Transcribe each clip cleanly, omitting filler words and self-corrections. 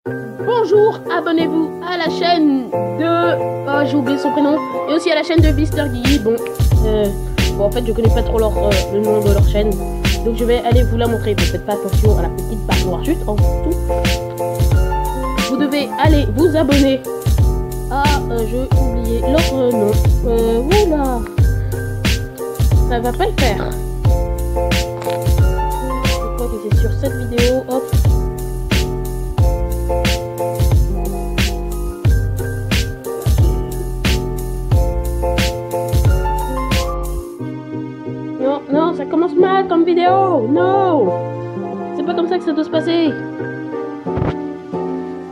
Bonjour, abonnez-vous à la chaîne de... Oh, j'ai oublié son prénom. Et aussi à la chaîne de Mister Guigui. Bon, en fait, je connais pas trop le nom de leur chaîne. Donc je vais aller vous la montrer. Vous faites pas attention à la petite barre noire juste en dessous. Vous devez aller vous abonner à... j'ai oublié leur nom. Voilà. Ça va pas le faire. Je crois que c'est sur cette vidéo. Hop. Non, ça commence mal comme vidéo. Non, c'est pas comme ça que ça doit se passer.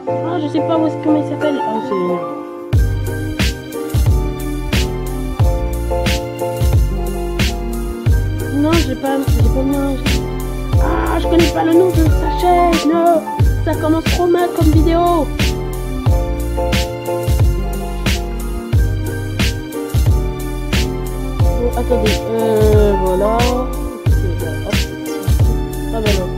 Ah, je sais pas où est-ce comment il s'appelle. Ah, c'est énorme. Non, j'ai pas bien. Ah, je connais pas le nom de sa chaîne. Non, ça commence trop mal comme vidéo. Bon, attendez, voilà. Hop. Ah ben non.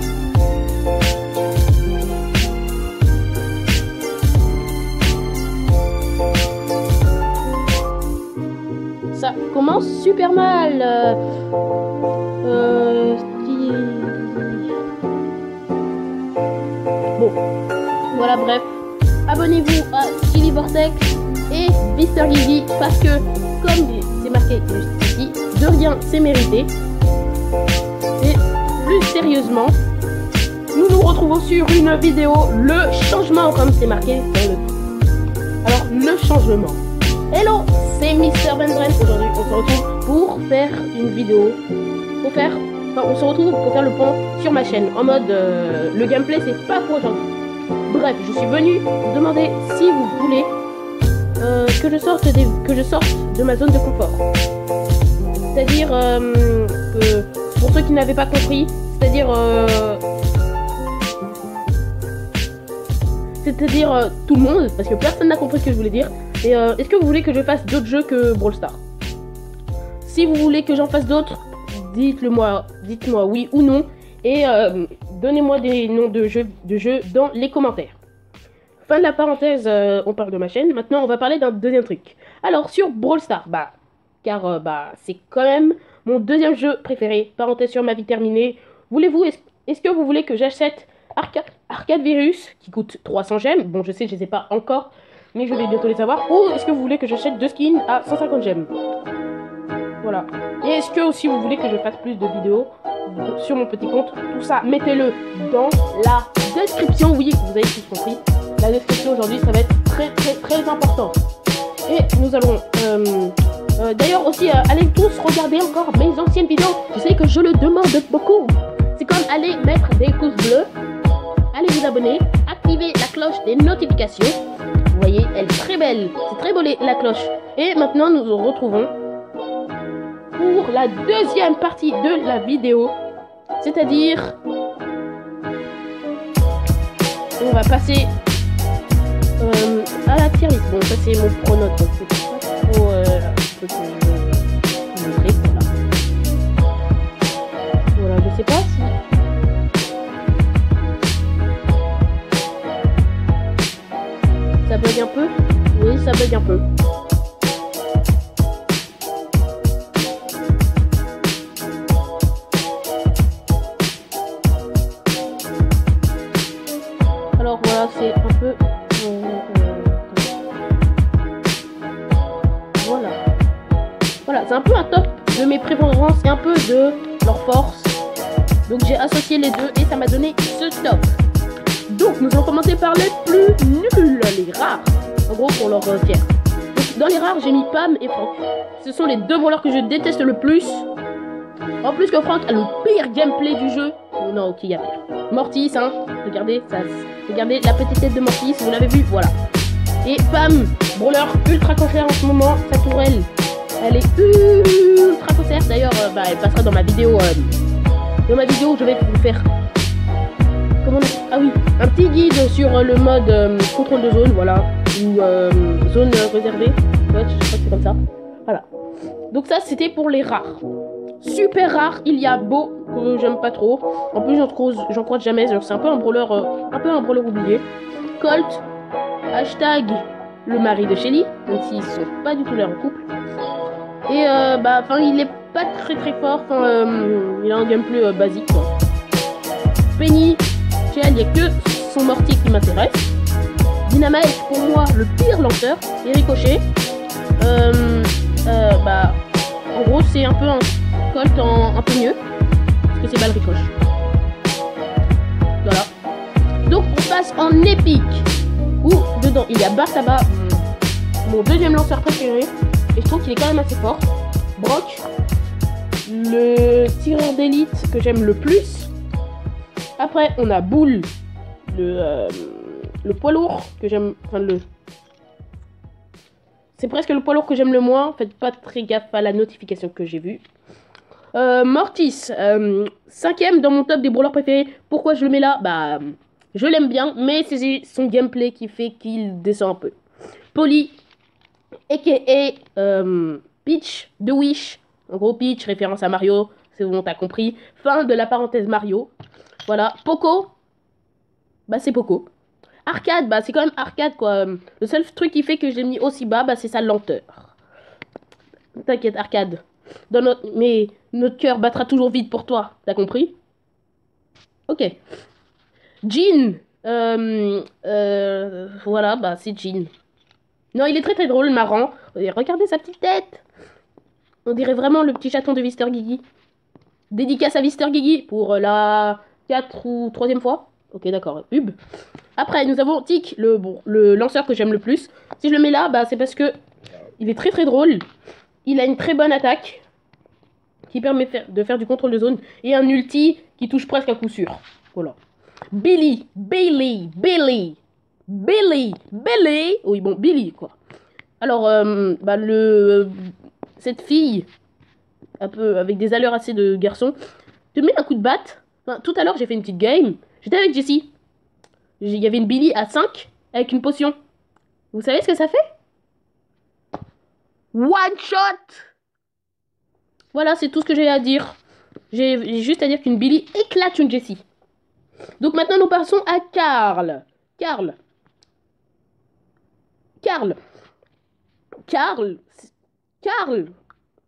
Ça commence super mal. Bon, voilà, bref. Abonnez-vous à Chili Vortex et Mister Guigui parce que, comme c'est marqué juste ici, de rien c'est mérité. Et plus sérieusement, nous nous retrouvons sur une vidéo, le changement, comme c'est marqué dans le... Alors, le changement. Hello, c'est Mister Vendren. Aujourd'hui, on se retrouve pour faire une vidéo. On se retrouve pour faire le point sur ma chaîne. En mode, le gameplay, c'est pas pour aujourd'hui. Bref, je suis venu vous demander si vous voulez que je sorte de ma zone de confort. C'est-à-dire que, pour ceux qui n'avaient pas compris, c'est-à-dire tout le monde, parce que personne n'a compris ce que je voulais dire. Et est-ce que vous voulez que je fasse d'autres jeux que Brawl Stars? Si vous voulez que j'en fasse d'autres, dites-moi oui ou non. Et donnez-moi des noms de jeux dans les commentaires. Fin de la parenthèse, on parle de ma chaîne. Maintenant, on va parler d'un deuxième truc. Alors, sur Brawl Stars, car c'est quand même mon deuxième jeu préféré. Parenthèse sur ma vie terminée. Est-ce que vous voulez que j'achète Arcade Virus, qui coûte 300 gemmes? Bon, je sais, je les ai pas encore, mais je vais bientôt les avoir. Ou est-ce que vous voulez que j'achète 2 skins à 150 gemmes? Voilà. Et est-ce que aussi vous voulez que je fasse plus de vidéos sur mon petit compte? Tout ça, mettez-le dans la description. Oui, vous avez tous compris. La description aujourd'hui, ça va être très important. Et nous allons... d'ailleurs aussi, allez tous regarder encore mes anciennes vidéos. Je sais que je le demande beaucoup. C'est comme aller mettre des pouces bleus. Allez vous abonner, activer la cloche des notifications. Vous voyez, elle est très belle. C'est très beau la cloche. Et maintenant, nous nous retrouvons pour la deuxième partie de la vidéo. C'est-à-dire... on va passer à la tier list. Bon, ça c'est mon pronote, donc c'est pas trop... voilà, je sais pas si... ça bug un peu? Oui, ça bug un peu. Alors voilà, c'est un peu... Voilà, c'est un peu un top de mes préférences et un peu de leur force. Donc j'ai associé les deux et ça m'a donné ce top. Donc nous allons commencer par les plus nuls, les rares. En gros pour leur tiers. Donc dans les rares j'ai mis Pam et Franck. Ce sont les deux voleurs que je déteste le plus. En plus que Franck a le pire gameplay du jeu. Oh non, ok, il y a pire. Mortis, hein. Regardez, regardez la petite tête de Mortis, vous l'avez vu, voilà. Et Pam, brawler ultra cancer en ce moment, sa tourelle. Elle est ultra cancer. D'ailleurs, elle passera dans ma vidéo. Je vais vous faire... comment on dit? Ah oui, un petit guide sur le mode contrôle de zone, voilà. Ou zone réservée. Ouais, je crois que c'est comme ça. Voilà. Donc ça, c'était pour les rares. Super rare, il y a Beau, que j'aime pas trop. En plus, j'en croise jamais. C'est un peu un brawler oublié. Colt, hashtag le mari de Shelly, même s'ils sont pas du tout l'air en couple. Et il est pas très fort, il a un gameplay basique quoi. Penny, chez elle, il n'y a que son mortier qui m'intéresse. Dynamite, pour moi, le pire lanceur. Et Ricochet, en gros, c'est un peu un Colt un peu mieux. Parce que c'est balle ricoche. Voilà. Donc, on passe en épique. Où, dedans, il y a Bartaba, mon deuxième lanceur préféré. Et je trouve qu'il est quand même assez fort. Brock, le tireur d'élite que j'aime le plus. Après, on a Bull, le poids lourd que j'aime. C'est presque le poids lourd que j'aime le moins. Faites pas très gaffe à la notification que j'ai vue. Mortis, cinquième dans mon top des brawlers préférés. Pourquoi je le mets là? Je l'aime bien, mais c'est son gameplay qui fait qu'il descend un peu. Polly, a.k.a. Peach de Wish. En gros, Peach, référence à Mario. C'est bon, t'as compris. Fin de la parenthèse Mario. Voilà. Poco, c'est Poco. Arcade, c'est quand même Arcade, quoi. Le seul truc qui fait que je l'ai mis aussi bas, c'est sa lenteur. T'inquiète, Arcade. Mais notre cœur battra toujours vite pour toi. T'as compris? Ok. Jean. Voilà, c'est Jean. Non, il est très drôle, marrant. Regardez sa petite tête. On dirait vraiment le petit chaton de Mister Guigui. Dédicace à Mister Guigui pour la 4 ou 3e fois. Ok, d'accord. Hub. Après, nous avons Tic, le lanceur que j'aime le plus. Si je le mets là, c'est parce que il est très drôle. Il a une très bonne attaque qui permet de faire du contrôle de zone. Et un ulti qui touche presque à coup sûr. Voilà. Billy. Oui, bon, Billy, quoi. Alors, cette fille, un peu avec des allures assez de garçon, te met un coup de batte. Tout à l'heure, j'ai fait une petite game. J'étais avec Jessie. Il y avait une Billy à 5 avec une potion. Vous savez ce que ça fait? One shot! Voilà, c'est tout ce que j'ai à dire. J'ai juste à dire qu'une Billy éclate une Jessie. Donc maintenant, nous passons à Carl. Carl.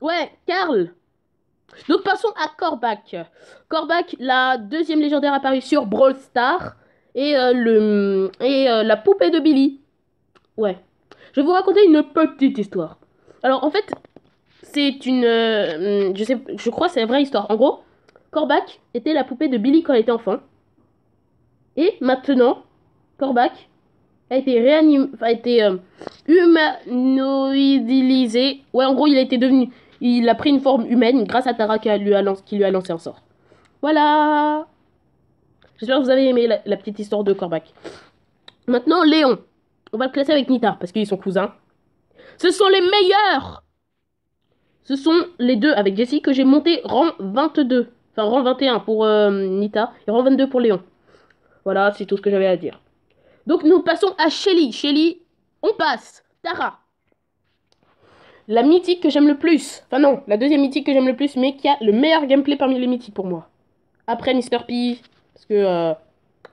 Ouais, Carl. Donc passons à Kor'bak. Kor'bak, la deuxième légendaire apparue sur Brawl Stars. Et la poupée de Billy. Ouais. Je vais vous raconter une petite histoire. Alors en fait, c'est une... je crois que c'est la vraie histoire. En gros, Kor'bak était la poupée de Billy quand elle était enfant. Et maintenant, Kor'bak a été humanoïdisé. Ouais, en gros, il a pris une forme humaine grâce à Tara qui lui a lancé un sort. Voilà. J'espère que vous avez aimé la petite histoire de Kor'bak. Maintenant, Léon. On va le classer avec Nita parce qu'ils sont cousins. Ce sont les meilleurs. Ce sont les deux avec Jessie que j'ai monté rang 22. Enfin, rang 21 pour Nita et rang 22 pour Léon. Voilà, c'est tout ce que j'avais à dire. Donc, nous passons à Shelly. Shelly, on passe. Tara. La mythique que j'aime le plus. Enfin non, la deuxième mythique que j'aime le plus, mais qui a le meilleur gameplay parmi les mythiques pour moi. Après Mr. P, parce que...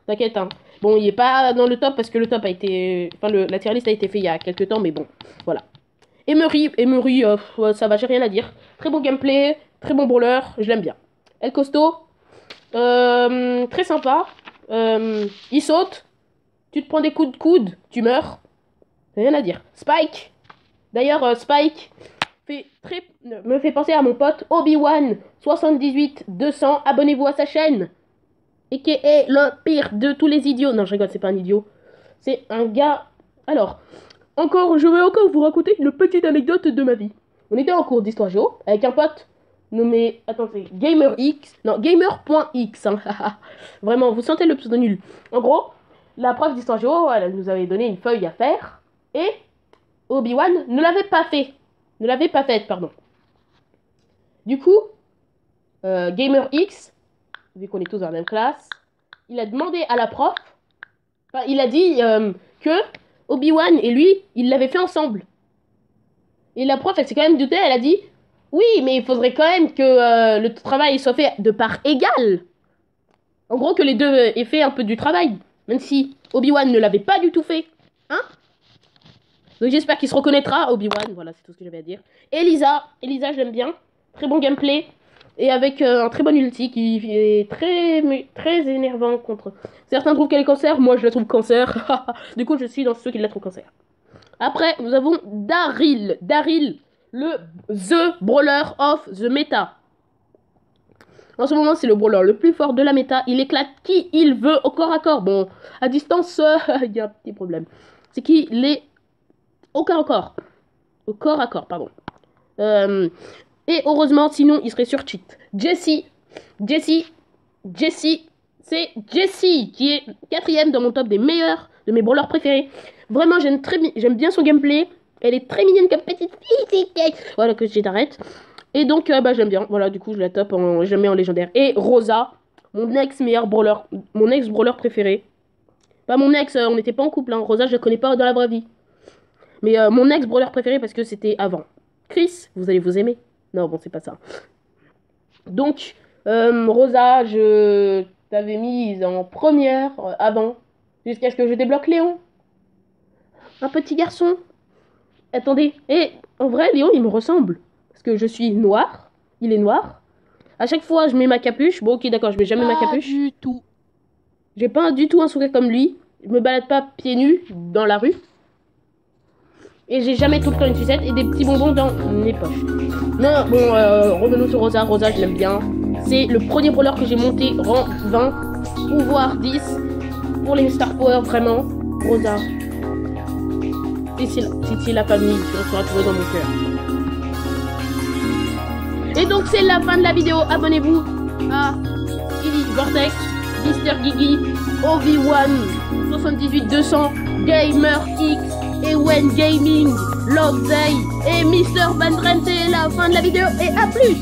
t'inquiète, hein. Bon, il est pas dans le top parce que le top a été... la tier list a été fait il y a quelques temps, mais bon, voilà. Emery, ça va, j'ai rien à dire. Très bon gameplay, très bon brawler, je l'aime bien. El Costo, très sympa. Il saute, tu te prends des coups de coude, tu meurs. Rien à dire. Spike, d'ailleurs, Spike me fait penser à mon pote Obi-Wan 78-200. Abonnez-vous à sa chaîne. Et qui est le pire de tous les idiots. Non, je rigole, c'est pas un idiot. C'est un gars... Alors, je vais encore vous raconter une petite anecdote de ma vie. On était en cours d'histoire géo avec un pote nommé... Attends, c'est GamerX. Non, Gamer.x. Hein. Vraiment, vous sentez le pseudo nul. En gros, la prof d'histoire géo, elle nous avait donné une feuille à faire. Et Obi-Wan ne l'avait pas fait. Ne l'avait pas faite, pardon. Du coup, GamerX... vu qu'on est tous dans la même classe, il a demandé à la prof, il a dit que Obi-Wan et lui, ils l'avaient fait ensemble. Et la prof, elle s'est quand même doutée, elle a dit, oui, mais il faudrait quand même que le travail soit fait de part égale. En gros, que les deux aient fait un peu du travail, même si Obi-Wan ne l'avait pas du tout fait. Hein? Donc j'espère qu'il se reconnaîtra, Obi-Wan. Voilà, c'est tout ce que j'avais à dire. Elisa, je l'aime bien. Très bon gameplay. Et avec un très bon ulti qui est très énervant contre... Certains trouvent qu'elle est cancer, moi je la trouve cancer. Du coup, je suis dans ceux qui la trouvent cancer. Après, nous avons Daryl. Daryl, le The Brawler of the Meta. En ce moment, c'est le brawler le plus fort de la méta. Il éclate qui il veut au corps à corps. Bon, à distance, il y a un petit problème. C'est qu'il est au corps à corps. Au corps à corps, pardon. Et heureusement, sinon, il serait sur cheat. Jessie, c'est Jessie qui est 4ème dans mon top des meilleurs, de mes brawlers préférés. Vraiment, j'aime bien son gameplay. Elle est très mignonne comme petite fille. Voilà, que j'arrête. Et donc, j'aime bien. Voilà, du coup, je la top, je la mets en légendaire. Et Rosa, mon ex-meilleur brawler, mon ex-brawler préféré. Pas mon ex, on n'était pas en couple, hein. Rosa, je la connais pas dans la vraie vie. Mais mon ex-brawler préféré parce que c'était avant. Chris, vous allez vous aimer. Non, bon, c'est pas ça. Donc, Rosa, je t'avais mise en première avant. Jusqu'à ce que je débloque Léon. Un petit garçon. Attendez. Et en vrai, Léon, il me ressemble. Parce que je suis noire. Il est noir. À chaque fois, je mets ma capuche. Bon, ok, d'accord, je mets jamais ma capuche. Du tout. J'ai pas du tout un sourire comme lui. Je me balade pas pieds nus dans la rue. Et j'ai jamais tout le temps une sucette et des petits bonbons dans mes poches. Non, bon, revenons sur Rosa. Rosa, je l'aime bien. C'est le premier brawler que j'ai monté rang 20. Pouvoir 10. Pour les Star Power, vraiment. Rosa. C'est la famille. Tu resteras toujours dans mon cœur. Et donc c'est la fin de la vidéo. Abonnez-vous à Illy Vortex, Mr Gigi, Obi-Wan 78200, Gamer X, Ewen Gaming, Lockday et Mr Bandren. C'est la fin de la vidéo et à plus.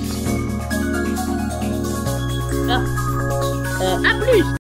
À plus.